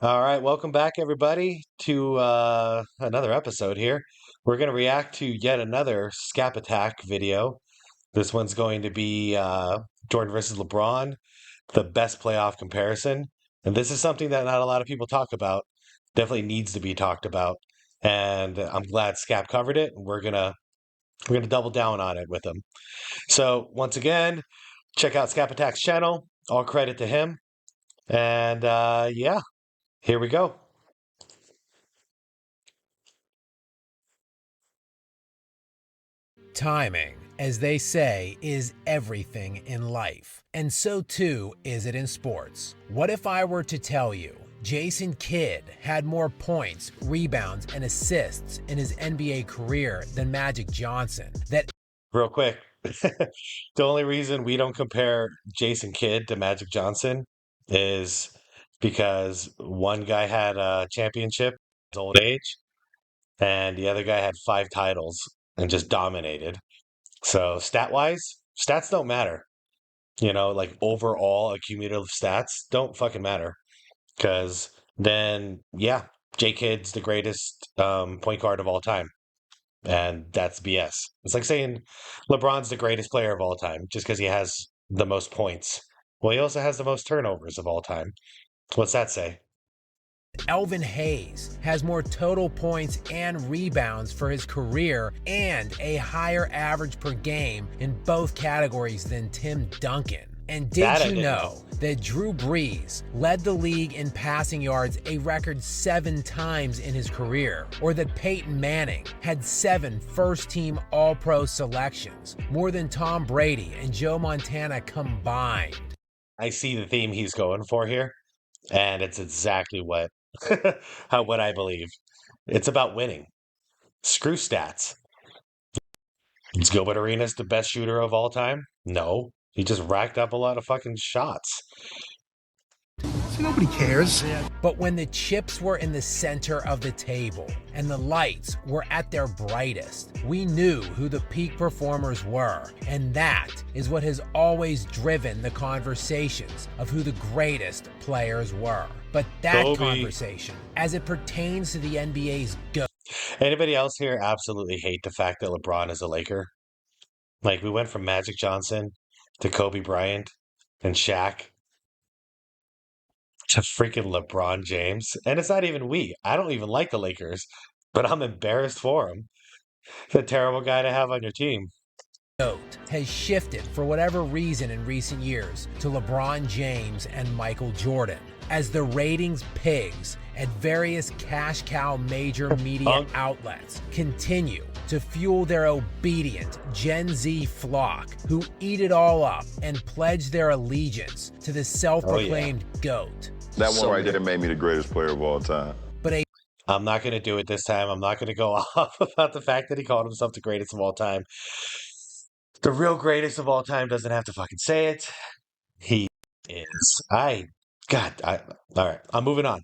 All right, welcome back, everybody, to another episode here. We're going to react to yet another Scap Attack video. This one's going to be Jordan versus LeBron, the best playoff comparison. And this is something that not a lot of people talk about. Definitely needs to be talked about. And I'm glad Scap covered it. And we're gonna double down on it with him. So once again, check out Scap Attack's channel. All credit to him. And yeah, here we go. Timing, as they say, is everything in life. And so too is it in sports. What if I were to tell you Jason Kidd had more points, rebounds, and assists in his NBA career than Magic Johnson? That Real quick, the only reason we don't compare Jason Kidd to Magic Johnson is because one guy had a championship at his old age, and the other guy had five titles and just dominated. So stat wise, stats don't matter. Like overall accumulative stats don't fucking matter. Because then, yeah, J Kidd's the greatest point guard of all time. And that's BS. It's like saying LeBron's the greatest player of all time just because he has the most points. Well, he also has the most turnovers of all time. What's that say? Elvin Hayes has more total points and rebounds for his career and a higher average per game in both categories than Tim Duncan. And That I did you didn't know that Drew Brees led the league in passing yards a record 7 times in his career? Or that Peyton Manning had 7 first-team All-Pro selections, more than Tom Brady and Joe Montana combined? I see the theme he's going for here, and it's exactly what what I believe. It's about winning. Screw stats. Is Gilbert Arenas the best shooter of all time? No. He just racked up a lot of fucking shots. See, nobody cares. But when the chips were in the center of the table and the lights were at their brightest, we knew who the peak performers were. And that is what has always driven the conversations of who the greatest players were. But that Kobe. conversation, as it pertains to the NBA's GOAT, Anybody else here absolutely hate the fact that LeBron is a Laker? Like, we went from Magic Johnson to Kobe Bryant and Shaq to freaking LeBron James. And it's not even we. I don't even like the Lakers, but I'm embarrassed for him. He's a terrible guy to have on your team. has shifted for whatever reason in recent years to LeBron James and Michael Jordan, as the ratings pigs at various cash cow major media outlets continue to fuel their obedient Gen Z flock who eat it all up and pledge their allegiance to the self-proclaimed GOAT. That one right there made me the greatest player of all time. But I'm not going to do it this time. I'm not going to go off about the fact that he called himself the greatest of all time. The real greatest of all time doesn't have to fucking say it. He is. All right, I'm moving on.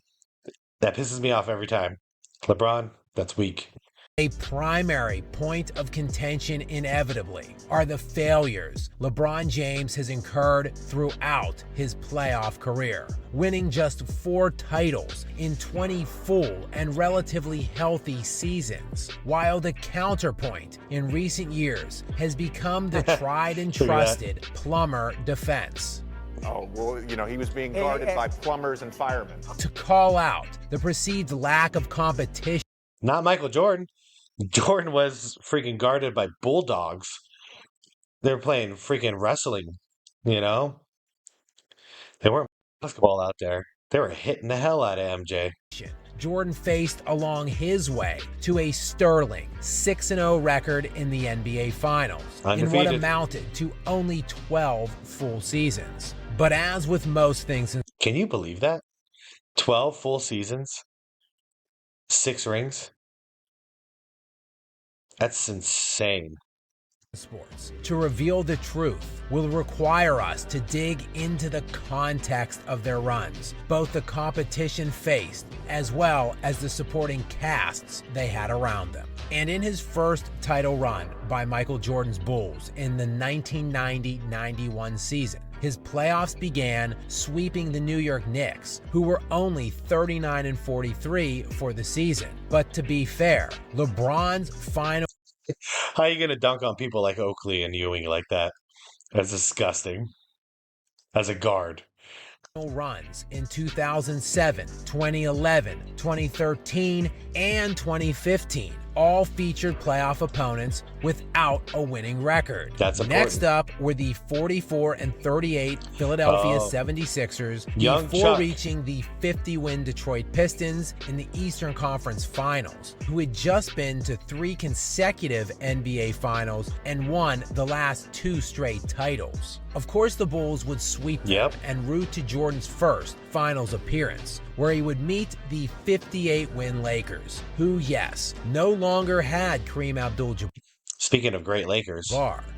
That pisses me off every time. LeBron, that's weak. a primary point of contention inevitably are the failures LeBron James has incurred throughout his playoff career, winning just 4 titles in 20 full and relatively healthy seasons, while the counterpoint in recent years has become the tried and trusted plumber defense. Oh, well, you know, he was being guarded by plumbers and firemen. To call out the perceived lack of competition. Not Michael Jordan. Jordan was freaking guarded by bulldogs. They were playing freaking wrestling, you know? They weren't basketball out there. They were hitting the hell out of MJ. Jordan faced along his way to a sterling 6-0 record in the NBA Finals in what amounted to only 12 full seasons. But as with most things in Can you believe that? 12 full seasons? 6 rings? That's insane. sports, to reveal the truth will require us to dig into the context of their runs, both the competition faced as well as the supporting casts they had around them. And in his first title run by Michael Jordan's Bulls in the 1990-91 season, His playoffs began sweeping the New York Knicks, who were only 39-43 for the season. But to be fair, LeBron's final How are you going to dunk on people like Oakley and Ewing like that? That's disgusting. As a guard. runs in 2007, 2011, 2013, and 2015 all featured playoff opponents without a winning record. That's important. Next up were the 44-38 Philadelphia 76ers Young before Chuck. reaching the 50-win Detroit Pistons in the Eastern Conference Finals, who had just been to 3 consecutive NBA Finals and won the last 2 straight titles. Of course, the Bulls would sweep them and root to Jordan's first Finals appearance, where he would meet the 58-win Lakers, who, yes, no longer had Kareem Abdul-Jabbar. Speaking of great Lakers.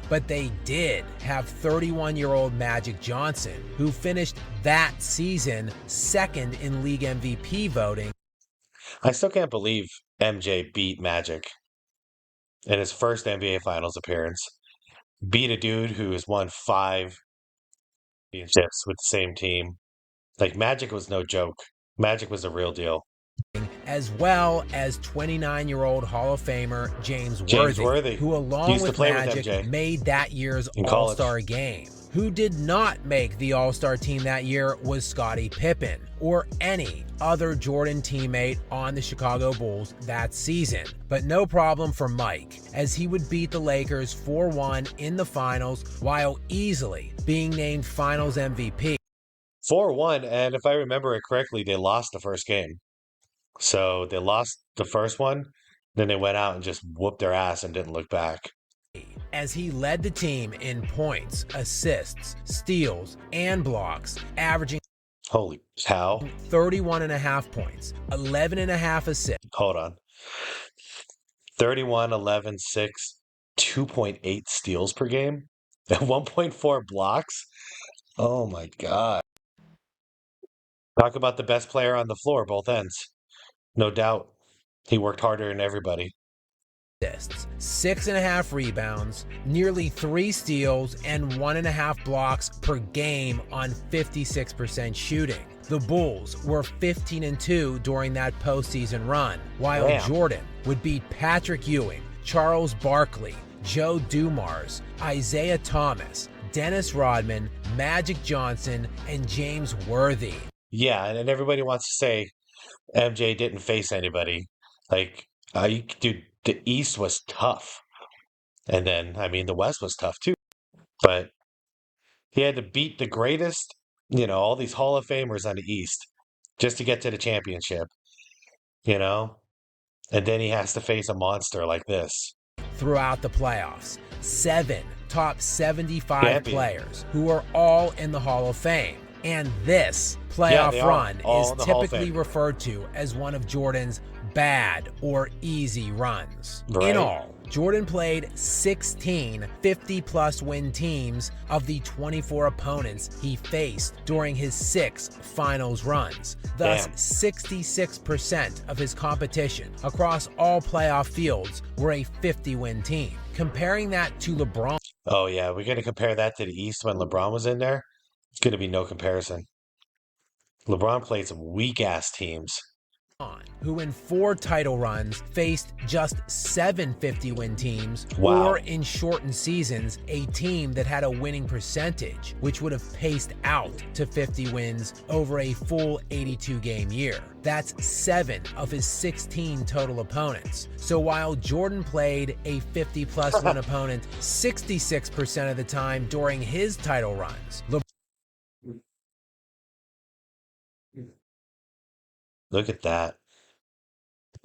But they did have 31-year-old Magic Johnson, who finished that season second in league MVP voting. I still can't believe MJ beat Magic in his first NBA Finals appearance. Beat a dude who has won 5 championships with the same team. Like, Magic was no joke. Magic was a real deal. As well as 29-year-old Hall of Famer James Worthy, who along with Magic made that year's All-Star game. Who did not make the All-Star team that year was Scottie Pippen, or any other Jordan teammate on the Chicago Bulls that season. But no problem for Mike, as he would beat the Lakers 4-1 in the finals while easily being named Finals MVP. 4-1, and if I remember it correctly, they lost the first game. So they lost the first one, then they went out and just whooped their ass and didn't look back. As he led the team in points, assists, steals, and blocks, averaging Holy cow. 31.5 points, 11.5 assists. Hold on. 31, 11, 6, 2.8 steals per game, and 1.4 blocks. Oh my God. Talk about the best player on the floor, both ends. No doubt. He worked harder than everybody. 6.5 rebounds, nearly 3 steals, and 1.5 blocks per game on 56% shooting. The Bulls were 15-2 during that postseason run, while Jordan would beat Patrick Ewing, Charles Barkley, Joe Dumars, Isaiah Thomas, Dennis Rodman, Magic Johnson, and James Worthy. Yeah, and everybody wants to say MJ didn't face anybody. Like, dude, the East was tough. And then, I mean, the West was tough too. But he had to beat the greatest, all these Hall of Famers on the East just to get to the championship, And then he has to face a monster like this. Throughout the playoffs, 7 top 75 players who are all in the Hall of Fame. And this playoff run is typically referred to as one of Jordan's bad or easy runs. In all, Jordan played 16 50-plus win teams of the 24 opponents he faced during his 6 finals runs. Thus, 66% of his competition across all playoff fields were a 50-win team. Comparing that to LeBron. Oh, yeah, we're going to compare that to the East when LeBron was in there? It's going to be no comparison. LeBron played some weak-ass teams. Who in 4 title runs faced just 7 50-win teams, or in shortened seasons, a team that had a winning percentage, which would have paced out to 50 wins over a full 82-game year. That's 7 of his 16 total opponents. So while Jordan played a 50-plus win opponent 66% of the time during his title runs, Look at that.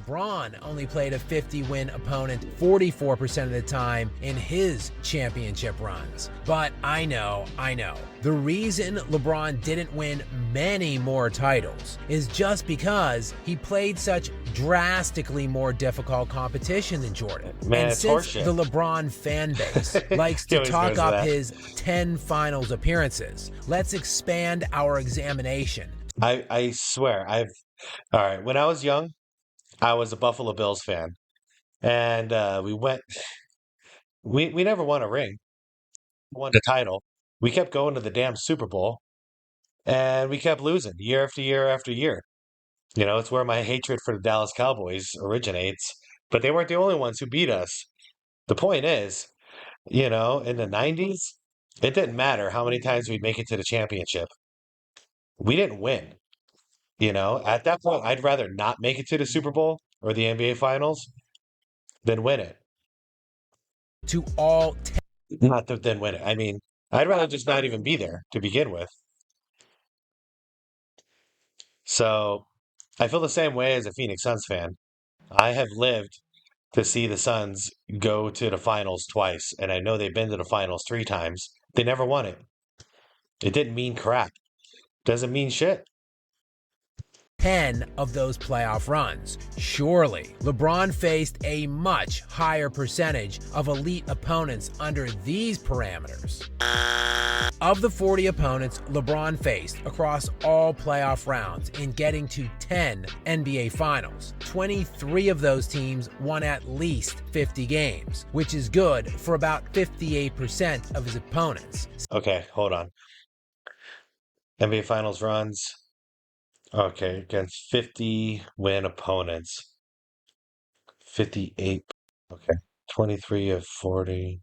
LeBron only played a 50-win opponent 44% of the time in his championship runs. But I know. The reason LeBron didn't win many more titles is just because he played such drastically more difficult competition than Jordan. Man, and since horseshit. the LeBron fan base likes to talk up his 10 finals appearances, let's expand our examination. I swear, all right, when I was young, I was a Buffalo Bills fan, and we never won a ring, won the title, We kept going to the damn Super Bowl and we kept losing year after year after year. It's where my hatred for the Dallas Cowboys originates, but they weren't the only ones who beat us. The point is, in the 90s, it didn't matter how many times we'd make it to the championship. We didn't win. At that point, I'd rather not make it to the Super Bowl or the NBA Finals than win it. To all Not than win it. I mean, I'd rather just not even be there to begin with. So I feel the same way as a Phoenix Suns fan. I have lived to see the Suns go to the finals twice, and I know they've been to the finals 3 times. They never won it. It didn't mean crap. Doesn't mean shit. 10 of those playoff runs. Surely, LeBron faced a much higher percentage of elite opponents under these parameters. Of the 40 opponents LeBron faced across all playoff rounds in getting to 10 NBA Finals, 23 of those teams won at least 50 games, which is good for about 58% of his opponents. Okay, hold on. NBA Finals runs. Okay, against 50 win opponents. 58. Okay. 23 of 40.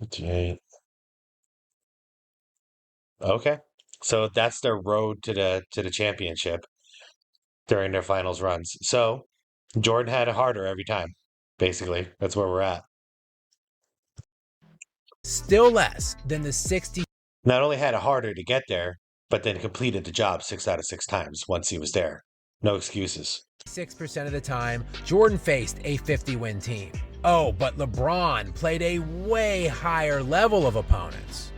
58. Okay. So that's their road to the championship during their finals runs. So Jordan had it harder every time. Basically, that's where we're at. Still less than the 60 Not only had it harder to get there, but then completed the job 6 out of 6 times once he was there. No excuses. 6% of the time, Jordan faced a 50-win team. Oh, but LeBron played a way higher level of opponents.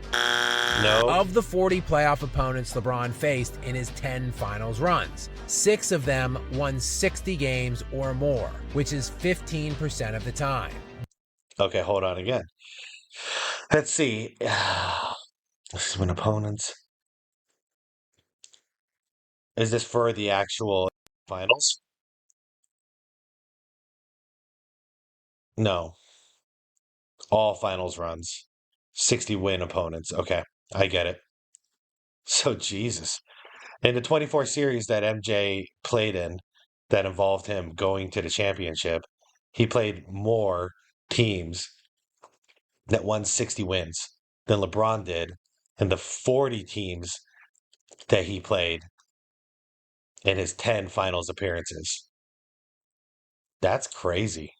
No. Of the 40 playoff opponents LeBron faced in his 10 finals runs, 6 of them won 60 games or more, which is 15% of the time. Okay, hold on again. Let's see. This is when opponents. Is this for the actual finals? No. All finals runs. 60 win opponents. Okay, I get it. So, Jesus. In the 24 series that MJ played in that involved him going to the championship, he played more teams that won 60 wins than LeBron did in the 40 teams that he played in his 10 finals appearances. That's crazy.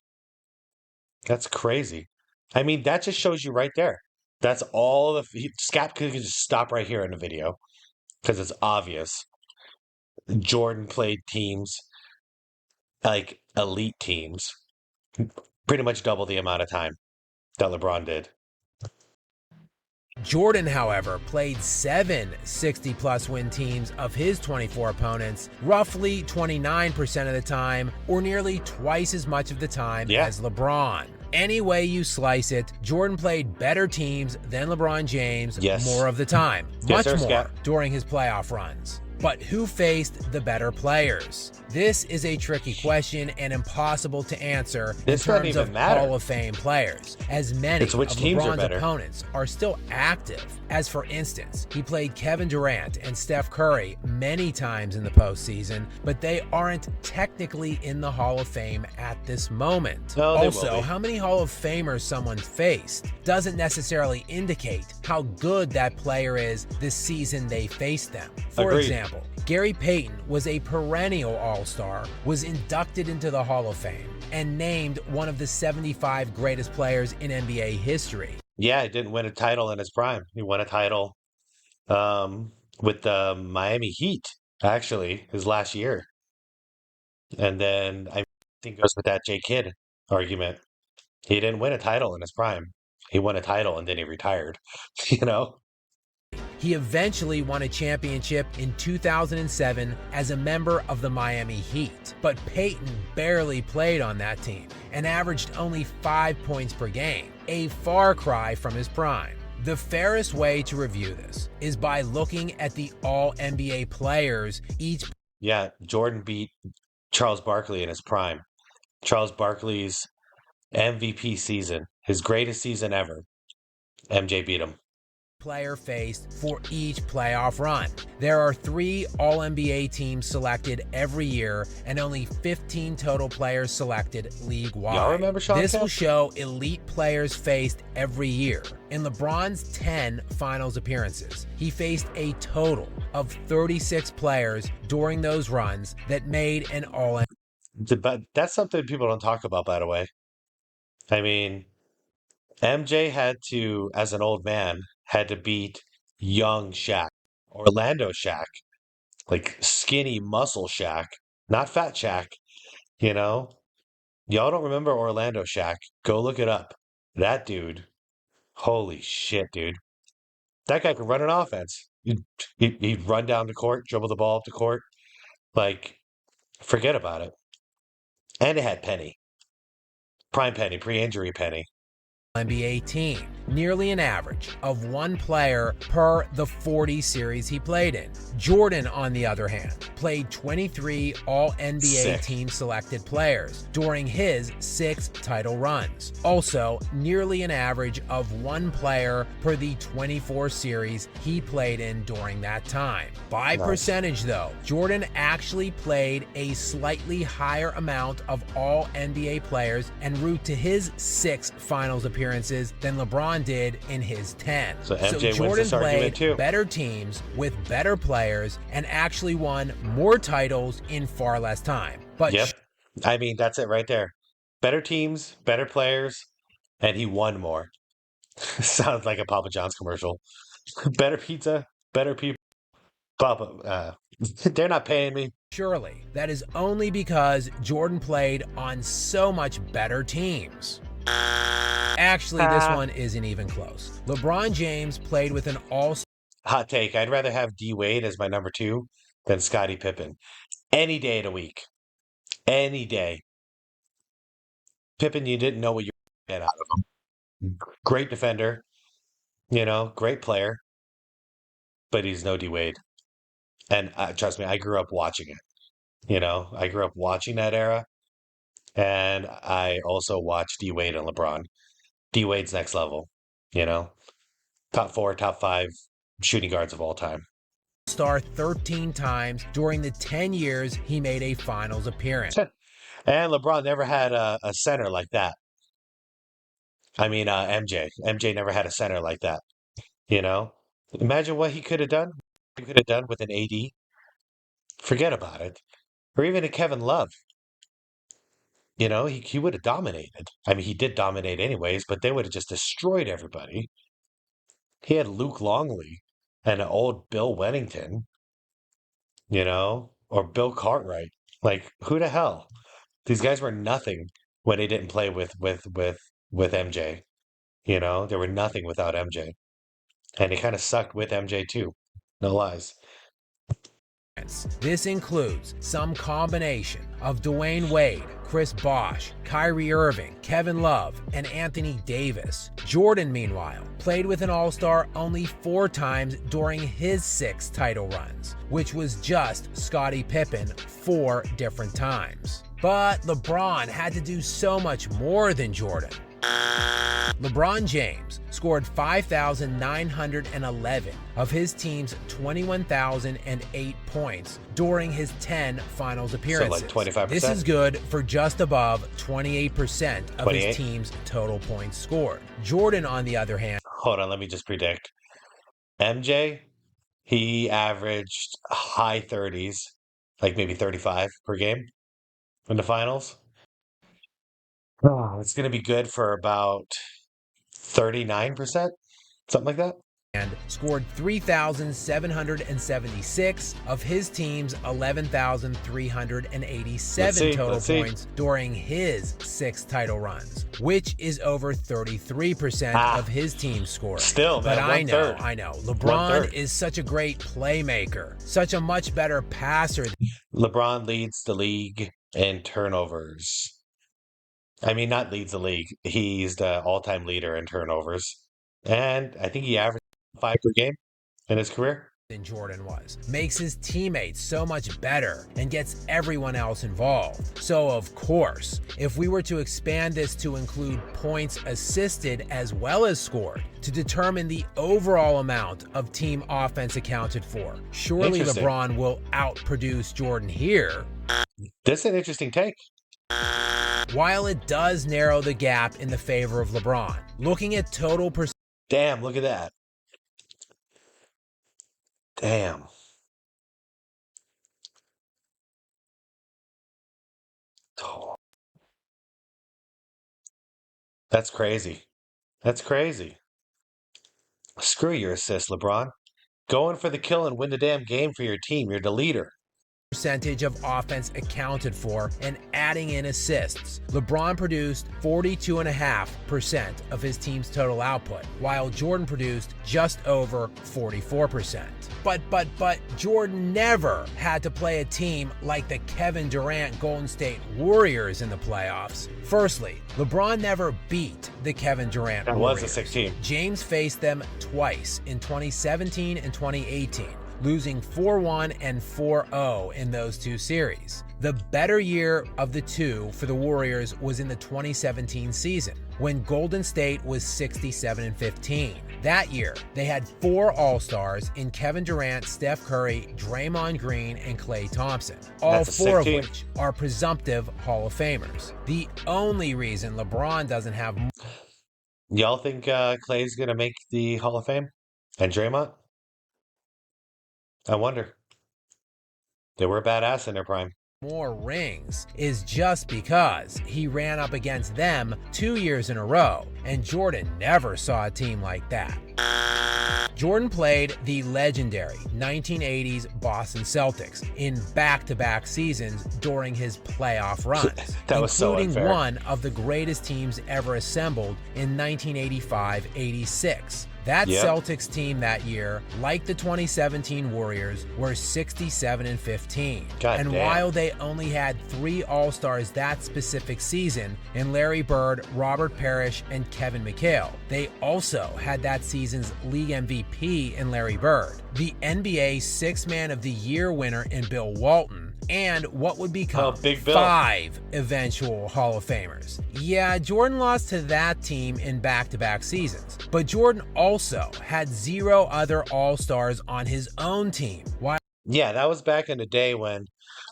That's crazy. I mean, that just shows you right there. That's all the Scap could just stop right here in the video because it's obvious. Jordan played teams like elite teams, pretty much double the amount of time that LeBron did. Jordan, however, played 7 60-plus win teams of his 24 opponents, roughly 29% of the time, or nearly twice as much of the time as LeBron. Any way you slice it, Jordan played better teams than LeBron James more of the time, much more during his playoff runs. But who faced the better players? This is a tricky question and impossible to answer in terms of Hall of Fame players, as many of LeBron's opponents are still active. As for instance, he played Kevin Durant and Steph Curry many times in the postseason, but they aren't technically in the Hall of Fame at this moment. Also, how many Hall of Famers someone faced doesn't necessarily indicate how good that player is this season they faced them. For example, Gary Payton was a perennial All-Star, was inducted into the Hall of Fame, and named one of the 75 greatest players in NBA history. Yeah, he didn't win a title in his prime. He won a title with the Miami Heat, actually, his last year. And then I think it goes with that J. Kidd argument. He didn't win a title in his prime. He won a title and then he retired, He eventually won a championship in 2007 as a member of the Miami Heat, but Payton barely played on that team and averaged only 5 points per game, a far cry from his prime. The fairest way to review this is by looking at the All-NBA players each. Yeah, Jordan beat Charles Barkley in his prime. Charles Barkley's MVP season, his greatest season ever. MJ beat him. player faced for each playoff run. There are 3 All-NBA teams selected every year and only 15 total players selected league-wide. Y'all remember Sean This will Kemp? show elite players faced every year. In LeBron's 10 finals appearances, he faced a total of 36 players during those runs that made an All-NBA. But that's something people don't talk about, by the way. I mean, MJ had to, as an old man, had to beat young Shaq, Orlando Shaq, like skinny muscle Shaq, not fat Shaq, you know? Y'all don't remember Orlando Shaq? Go look it up. That dude, holy shit, dude. That guy could run an offense. He'd run down the court, dribble the ball up the court. Like, forget about it. And it had Penny, prime Penny, pre-injury Penny. NBA team, nearly an average of 1 player per the 40 series he played in. Jordan, on the other hand, played 23 All-NBA Sick. team selected players during his 6 title runs. Also, nearly an average of 1 player per the 24 series he played in during that time. By Nice. percentage though, Jordan actually played a slightly higher amount of All-NBA players en route to his 6 finals appearances than LeBron did in his 10. So MJ wins Jordan this argument played too. better teams with better players and actually won more titles in far less time. But Yep. I mean, that's it right there. Better teams, better players, and he won more. Sounds like a Papa John's commercial. Better pizza, better people. Papa, they're not paying me. surely that is only because Jordan played on so much better teams. Actually, this one isn't even close. LeBron James played with an all-star Hot take. I'd rather have D Wade as my number 2 than Scottie Pippen. Any day of the week. Any day. Pippen, you didn't know what you were getting out of him. Great defender, great player, but he's no D Wade. And trust me, I grew up watching it. I grew up watching that era, and I also watched D Wade and LeBron. D Wade's next level, you know, top 4, top 5 shooting guards of all time. 13 times during the 10 years he made a finals appearance. And LeBron never had a center like that. I mean, MJ. MJ never had a center like that. Imagine what he could have done. He could have done with an AD. Forget about it. Or even a Kevin Love. He would have dominated. I mean, he did dominate anyways, but they would have just destroyed everybody. He had Luke Longley and an old Bill Wennington, or Bill Cartwright. Like, who the hell? These guys were nothing when they didn't play with MJ. They were nothing without MJ. And they kind of sucked with MJ too. No lies. This includes some combination of Dwayne Wade, Chris Bosh, Kyrie Irving, Kevin Love, and Anthony Davis. Jordan, meanwhile, played with an All-Star only 4 times during his 6 title runs, which was just Scottie Pippen 4 different times. But LeBron had to do so much more than Jordan. LeBron James scored 5,911 of his team's 21,008 points during his 10 finals appearances. So like 25%? This is good for just above 28% of 28? his team's total points scored. Jordan, on the other hand, Hold on, let me just predict. MJ, he averaged high 30s, like maybe 35 per game in the finals. Oh, it's going to be good for about 39%, something like that. and scored 3,776 of his team's 11,387 total points during his 6 title runs, which is over 33% of his team scoring. Still, man, but I know. LeBron 1/3. is such a great playmaker, such a much better passer. LeBron leads the league in turnovers. I mean, not leads the league. He's the all-time leader in turnovers. And I think he averaged 5 per game in his career. than Jordan was, makes his teammates so much better, and gets everyone else involved. So of course, if we were to expand this to include points assisted as well as scored, to determine the overall amount of team offense accounted for, surely LeBron will outproduce Jordan here. That's an interesting take. While it does narrow the gap in the favor of LeBron, looking at total percentage. Damn, look at that. Damn. Oh, that's crazy. That's crazy. Screw your assist, LeBron. Going for the kill and win the damn game for your team. You're the leader. Percentage of offense accounted for and adding in assists. LeBron produced 42.5% of his team's total output, while Jordan produced just over 44%. But Jordan never had to play a team like the Kevin Durant Golden State Warriors in the playoffs. Firstly, LeBron never beat the Kevin Durant Warriors. Was a 16. James faced them twice in 2017 and 2018. Losing 4-1 and 4-0 in those two series. The better year of the two for the Warriors was in the 2017 season, when Golden State was 67-15. That year, they had 4 All-Stars in Kevin Durant, Steph Curry, Draymond Green, and Klay Thompson, all 4 of which are presumptive Hall of Famers. The only reason LeBron doesn't have... Y'all think Klay's going to make the Hall of Fame? And Draymond? I wonder. They were badass in their prime. More rings is just because he ran up against them 2 years in a row, and Jordan never saw a team like that. Jordan played the legendary 1980s Boston Celtics in back-to-back seasons during his playoff runs, including one of the greatest teams ever assembled in 1985-86. That Celtics team that year, like the 2017 Warriors, were 67-15. And while they only had 3 All-Stars that specific season in Larry Bird, Robert Parrish, and Kevin McHale, they also had that season's league MVP in Larry Bird, the NBA Sixth Man of the Year winner in Bill Walton, and what would become 5 eventual Hall of Famers. Yeah, Jordan lost to that team in back-to-back seasons, but Jordan also had 0 other All-Stars on his own team. Yeah, that was back in the day when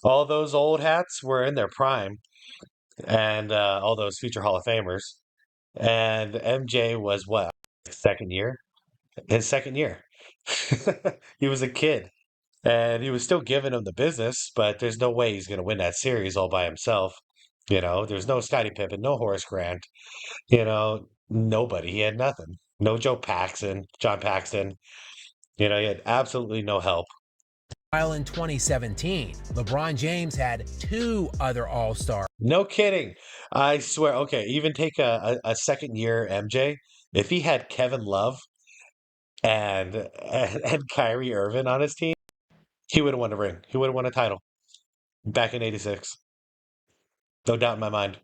all those old hats were in their prime, and all those future Hall of Famers. And MJ was what? Second year? His second year. He was a kid. And he was still giving him the business, but there's no way he's going to win that series all by himself. You know, there's no Scottie Pippen, no Horace Grant, nobody. He had nothing. No John Paxton. He had absolutely no help. While in 2017, LeBron James had 2 other All-Stars. No kidding. I swear. Okay, even take a second year MJ. If he had Kevin Love and Kyrie Irving on his team, he would have won a ring. He would have won a title back in '86. No doubt in my mind.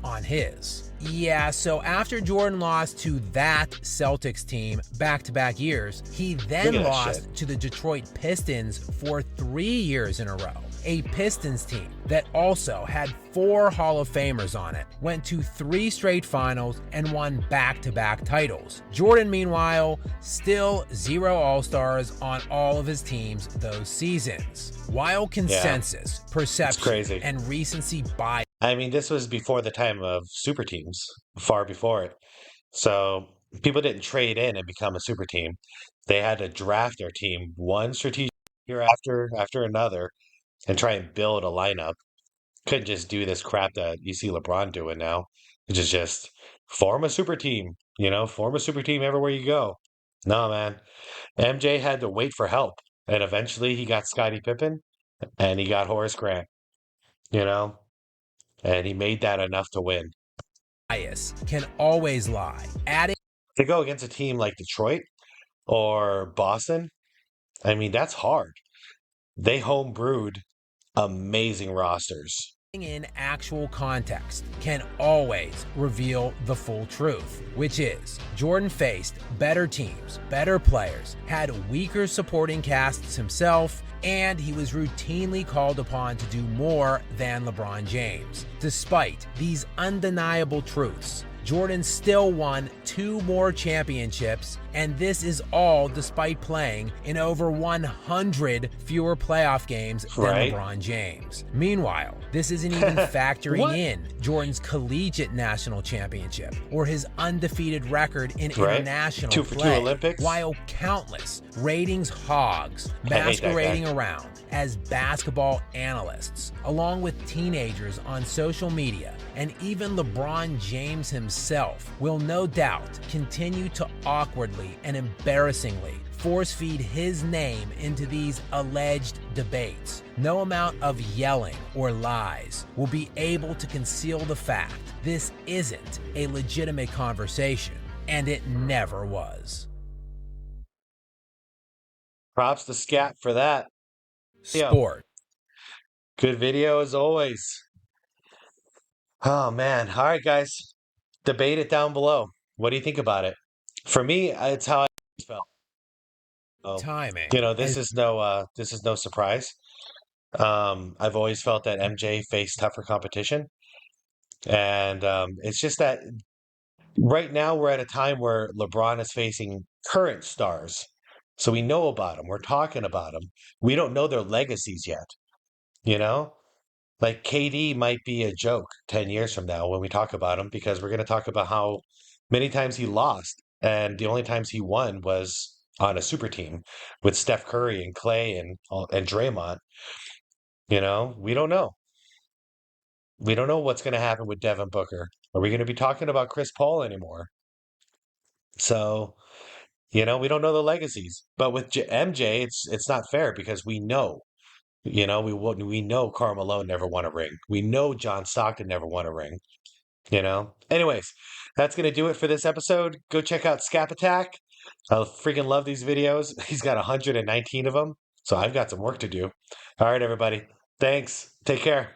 On his. Yeah, so after Jordan lost to that Celtics team back-to-back years, he then lost to the Detroit Pistons for 3 years in a row. A Pistons team that also had 4 Hall of Famers on it, went to 3 straight finals, and won back-to-back titles. Jordan, meanwhile, still 0 All-Stars on all of his teams those seasons. While consensus, perception, and recency bias. I mean, this was before the time of super teams, far before it. So people didn't trade in and become a super team. They had to draft their team one strategic year after another and try and build a lineup. Couldn't just do this crap that you see LeBron doing now, which is just form a super team, form a super team everywhere you go. No, man. MJ had to wait for help. And eventually he got Scottie Pippen and he got Horace Grant, and he made that enough to win. Bias can always lie. To go against a team like Detroit or Boston, I mean, that's hard. They homebrewed amazing rosters. in actual context can always reveal the full truth, which is Jordan faced better teams, better players, had weaker supporting casts himself, and he was routinely called upon to do more than LeBron James. Despite these undeniable truths, Jordan still won 2 more championships, and this is all despite playing in over 100 fewer playoff games than Right. LeBron James. Meanwhile, this isn't even factoring in Jordan's collegiate national championship or his undefeated record in Right. international 2 for 2 play, Olympics. while countless ratings hogs I hate that guy. masquerading around as basketball analysts, along with teenagers on social media, and even LeBron James himself will no doubt continue to awkwardly and embarrassingly force feed his name into these alleged debates. No amount of yelling or lies will be able to conceal the fact this isn't a legitimate conversation, and it never was. Props to Scat for that. Yeah. Sport. Good video as always. Oh man. All right, guys. Debate it down below. What do you think about it? For me, it's how I felt. Oh, Timing. this is no surprise. I've always felt that MJ faced tougher competition, and it's just that right now we're at a time where LeBron is facing current stars, so we know about them. We're talking about them. We don't know their legacies yet. You know, like KD might be a joke 10 years from now when we talk about him because we're going to talk about how many times he lost, and the only times he won was on a super team with Steph Curry and Clay and Draymond. We don't know. We don't know what's going to happen with Devin Booker. Are we going to be talking about Chris Paul anymore? So, we don't know the legacies. But with MJ, it's not fair because we know. We know Karl Malone never won a ring. We know John Stockton never won a ring. Anyways, that's going to do it for this episode. Go check out Scap Attack. I freaking love these videos. He's got 119 of them. So I've got some work to do. All right, everybody. Thanks. Take care.